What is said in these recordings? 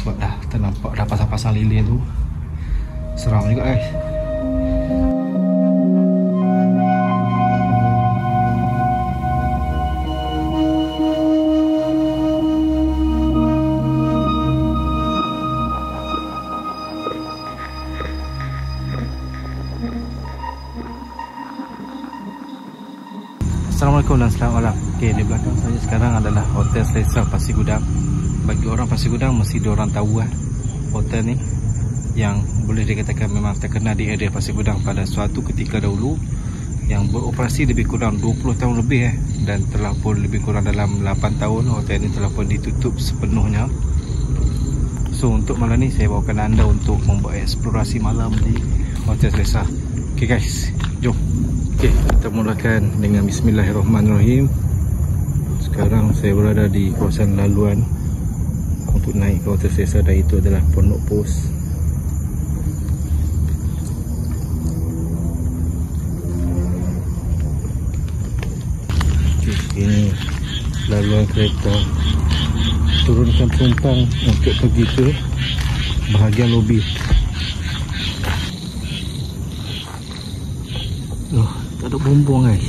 Sebab dah ternampak dah pasang-pasang lilin tu. Seram juga guys. Assalamualaikum dan selamat malam. Okey, di belakang saya sekarang adalah Hotel Selesa Pasir Gudang. Bagi orang Pasir Gudang mesti diorang tahu hotel ni yang boleh dikatakan memang terkenal di area Pasir Gudang pada suatu ketika dahulu, yang beroperasi lebih kurang 20 tahun lebih dan telah pun lebih kurang dalam 8 tahun hotel ini telah pun ditutup sepenuhnya. So untuk malam ni saya bawakan anda untuk membuat eksplorasi malam di Hotel Selesa. Okey guys, jom. Okey, kita mulakan dengan bismillahirrahmanirrahim. Sekarang saya berada di kawasan laluan untuk naik ke Hotel Selesa, dan itu adalah Pondok Pos. Okey, ini laluan kereta. Turunkan penumpang untuk pergi ke bahagian lobi. Tak ada bumbung guys.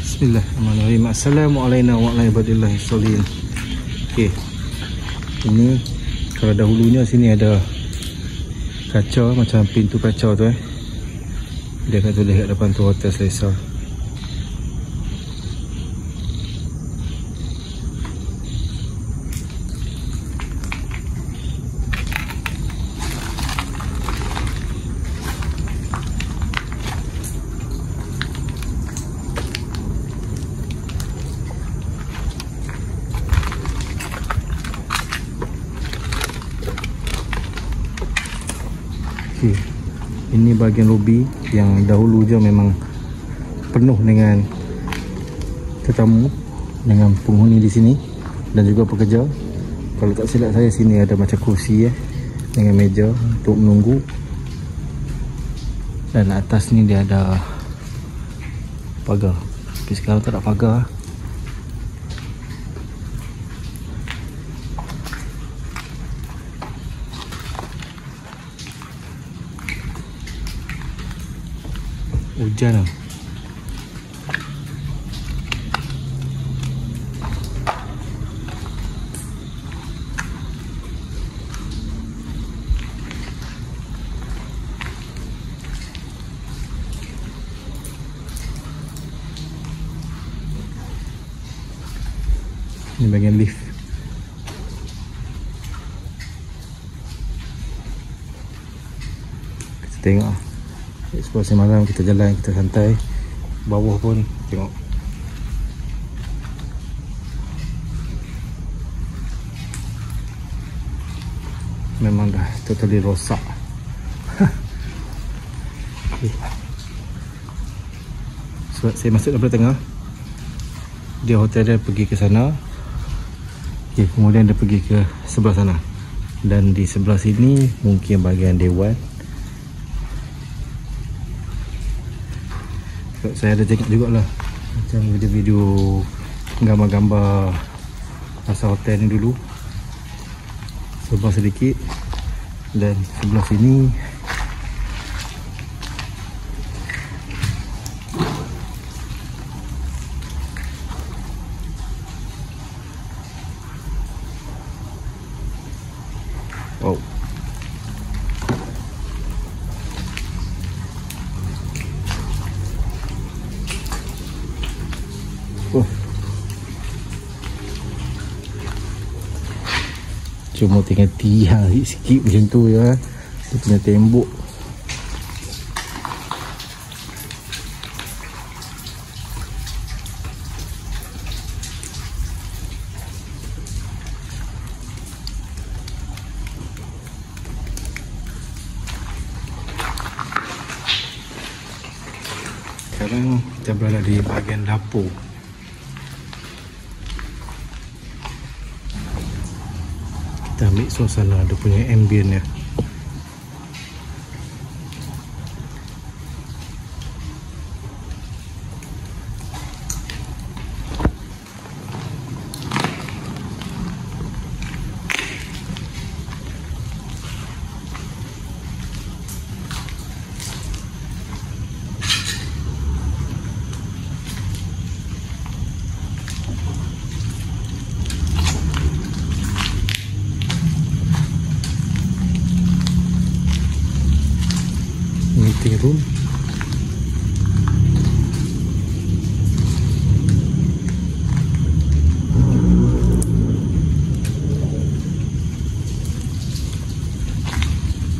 Bismillahirrahmanirrahim. Assalamualaikum warahmatullahi wabarakatuh. Okey, ini kalau dahulunya sini ada kaca, macam pintu kaca tu dia akan tulis kat depan tu Hotel Selesa. Okay. Ini bahagian lobi yang dahulu je memang penuh dengan tetamu, dengan penghuni di sini dan juga pekerja. Kalau tak silap saya, sini ada macam kursi dengan meja untuk menunggu, dan atas ni dia ada pagar. Tapi sekarang tak ada pagar. Hujan lah. Ini bagian lift. Kita tengok eksplorasi malam, kita jalan, kita santai. Bawah pun tengok. Memang dah totally rosak. Okay. Sebab saya masuk daripada tengah, dia hotel dia pergi ke sana. Okay, kemudian dia pergi ke sebelah sana, dan di sebelah sini mungkin bahagian dewan. Saya ada tengok jugalah macam video-video gambar-gambar pasal hotel ni dulu. Sebelah sedikit, dan sebelah sini wow. Cuma tinggal tiang sikit macam tu ya. Dia punya tembok. Sekarang kita berada di bahagian dapur. Kita ambil suasana dia punya ambient nya. Meeting room.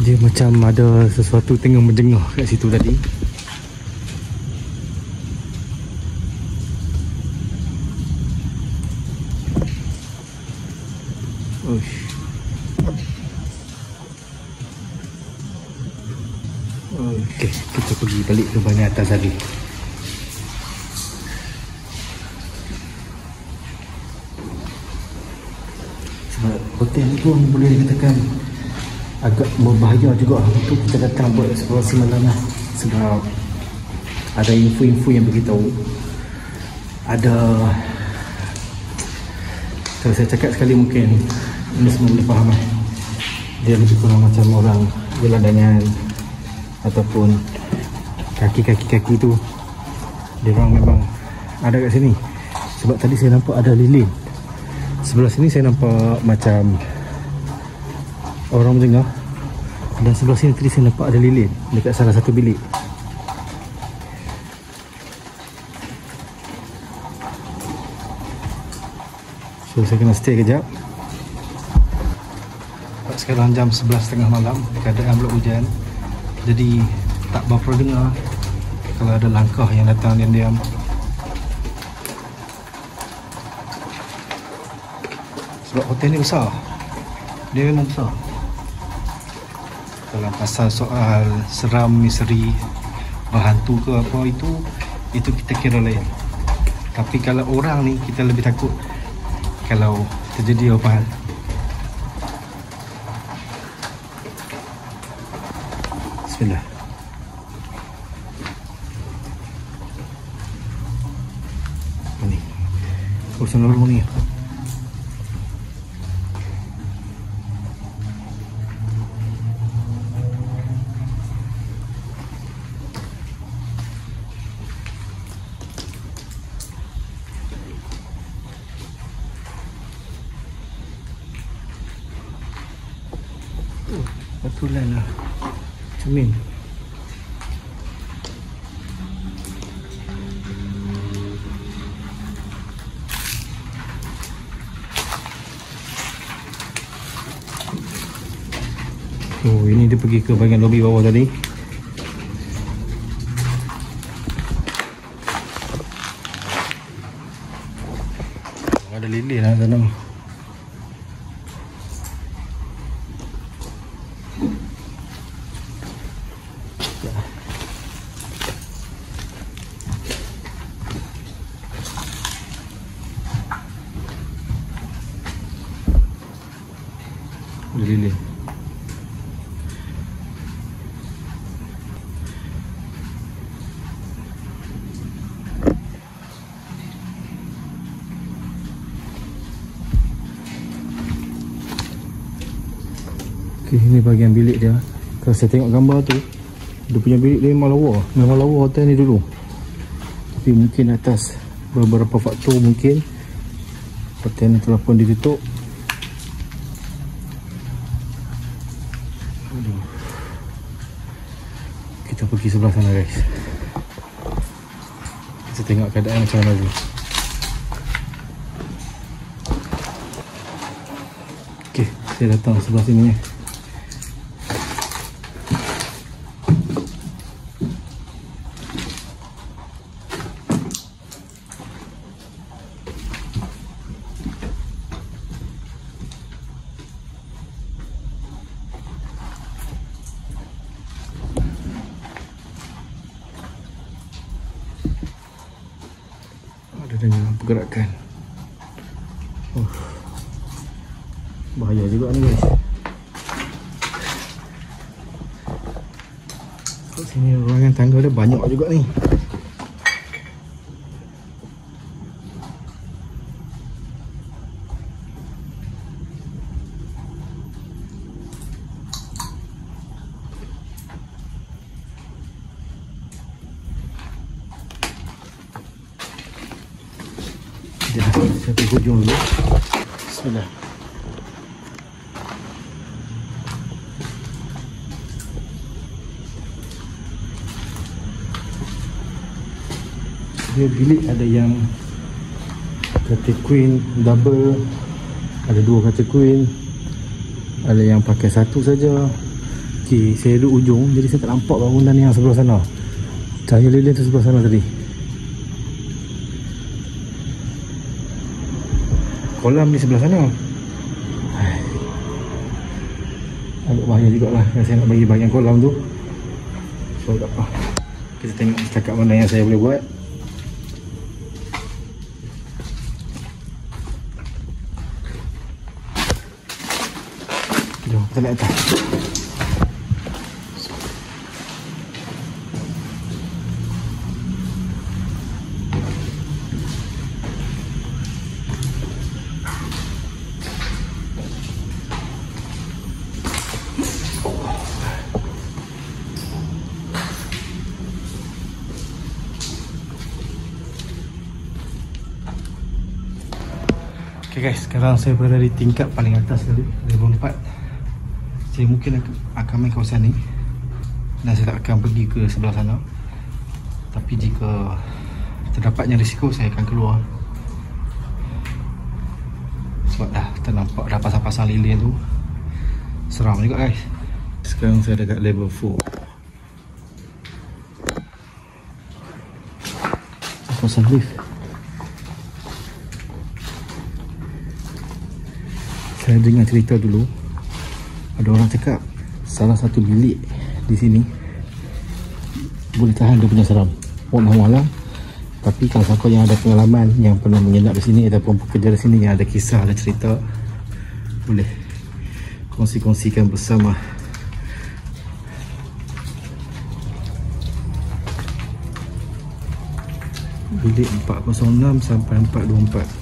Dia macam ada sesuatu tengah menjengah kat situ tadi. Uish. Okey, kita pergi balik ke bahagian atas tadi. Sebab hotel ni pun boleh dikatakan agak berbahaya juga untuk kita datang buat eksplorasi malam lah. Sebab ada info-info yang beritahu ada, kalau saya cakap sekali mungkin ini semua boleh faham lah. Dia lebih kurang macam orang gelandangan ataupun kaki-kaki tu, dia orang memang ada kat sini. Sebab tadi saya nampak ada lilin. Sebelah sini saya nampak macam orang menjengah, dan sebelah sini tadi saya nampak ada lilin dekat salah satu bilik. So saya kena stay kejap. Sekarang jam 11.30 malam, keadaan pula hujan, jadi tak berapa dengar kalau ada langkah yang datang diam-diam. Sebab hotel ni besar, dia memang besar. Kalau pasal soal seram, misteri, berhantu ke apa, itu kita kira lain. Tapi kalau orang ni, kita lebih takut kalau terjadi apa hal. Bismillah. Ini urusan lorong ni. Betulan lah cermin. Oh, ini dia pergi ke bahagian lobi bawah tadi. Ada lilin lah sana. Lilin. Okay, ini bahagian bilik dia. Kalau saya tengok gambar tu, dia punya bilik dia memang lawa hotel ni dulu. Tapi mungkin atas beberapa faktor, mungkin hotel ni telah pun ditutup. Kita pergi sebelah sana guys. Kita tengok keadaan macam mana dulu. Okay, saya datang sebelah sini. Dengan pergerakan, bahaya. Bahaya juga ni guys. Kat sini ruangan tangga dia banyak juga ni. Saya pergi hujung dulu. Bismillah. Dia bilik ada yang katil queen double, ada 2 katil queen, ada yang pakai 1 saja. Okey, saya duduk ujung jadi saya tak nampak bangunan yang sebelah sana. Cahaya lilin tu sebelah sana tadi. Kolam di sebelah sana. Agak bahaya jugalah yang saya nak bagi bahagian kolam tu. So tak apa, kita tengok setakat mana yang saya boleh buat. Jom kita naik atas. Okay guys, sekarang saya berada di tingkat paling atas tadi, level 4. Saya mungkin akan main kawasan ni dan saya tak akan pergi ke sebelah sana. Tapi jika terdapatnya risiko, saya akan keluar. Sebab dah ternampak dah pasang-pasang lilin tu. Seram juga guys. Sekarang saya dekat level 4. Kawasan lift. Saya dengar cerita dulu, ada orang cakap salah satu bilik di sini boleh tahan dia punya seram. Wallahu-alam. Tapi kalau siapa yang ada pengalaman, yang pernah menginap di sini ataupun bekerja di sini, yang ada kisah, ada cerita, boleh kongsi-kongsikan bersama. Bilik 406 sampai 424.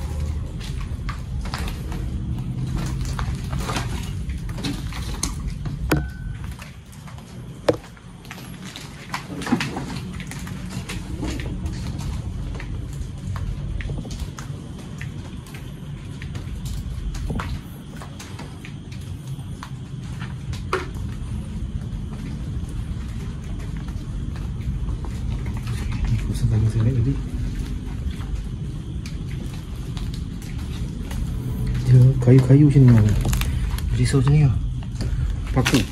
Sebelum saya naik tadi, dia kayu-kayu macam ni lah, risau macam ni lah, paku.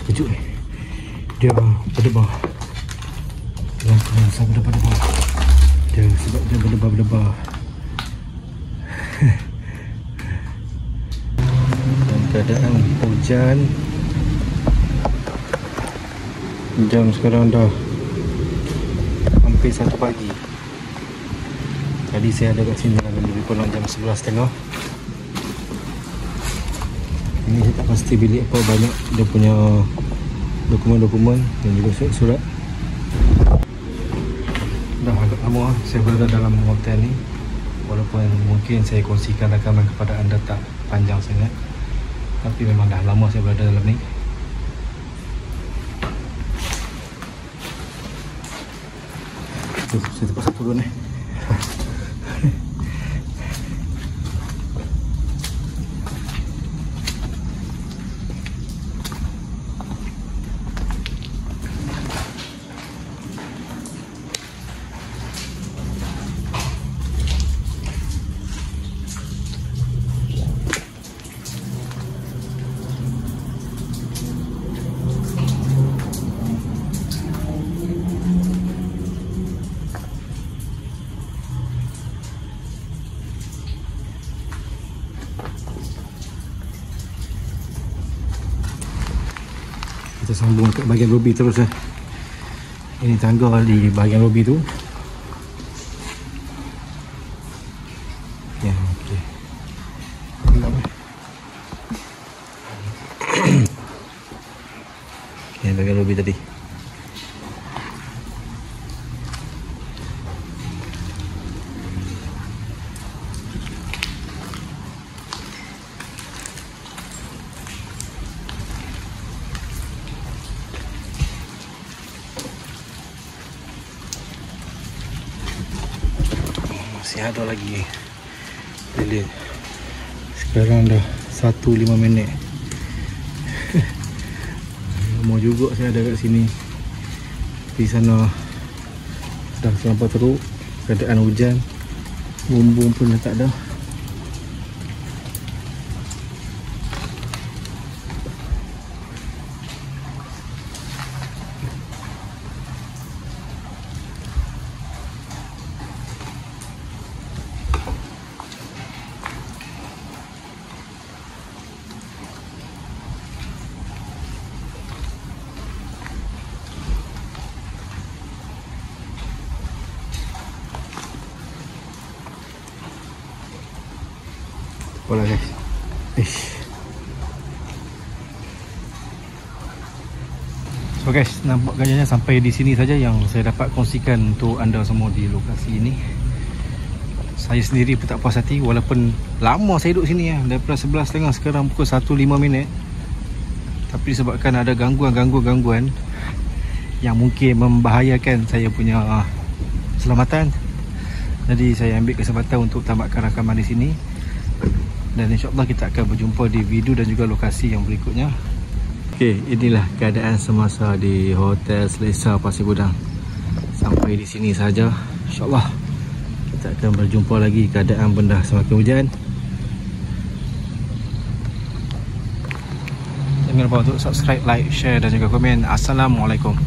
Kejut ni, dia berdebar. Kenapa saya berdebar-debar? Dia sebab dia berdebar-berdebar. Dan keadaan hujan. Jam sekarang dah hampir 1 pagi. Tadi saya ada kat sini lebih kurang jam 11.30. Ini saya tak pasti bilik apa banyak dia punya dokumen-dokumen dan juga surat-surat. Dah agak lama saya berada dalam hotel ni. Walaupun mungkin saya kongsikan rakaman kepada anda tak panjang sangat, tapi memang dah lama saya berada dalam ni. Saya terpaksa turun ni. kita sambung kat bahagian lobi terus lah. Ini tangga di bahagian lobi tu. Ya, okey. Okey, bahagian lobi tadi. Masih ada lagi. Lihat. Sekarang dah 1:05 minit. Lama juga saya ada kat sini. Di sana dah terlampau teruk. Keadaan hujan. Bumbung pun dah tak ada. Pola guys. So guys, nampak gayanya sampai di sini saja yang saya dapat kongsikan untuk anda semua di lokasi ini. Saya sendiri pun tak puas hati walaupun lama saya duduk sini ya, daripada 11.30 sekarang pukul 1:05 minit. Tapi disebabkan ada gangguan yang mungkin membahayakan saya punya keselamatan, jadi saya ambil kesempatan untuk tamatkan rakaman di sini. Dan insyaAllah kita akan berjumpa di video dan juga lokasi yang berikutnya. Okey, inilah keadaan semasa di Hotel Selesa Pasir Gudang. Sampai di sini saja. InsyaAllah kita akan berjumpa lagi keadaan benda semakin hujan. Jangan lupa untuk subscribe, like, share dan juga komen. Assalamualaikum.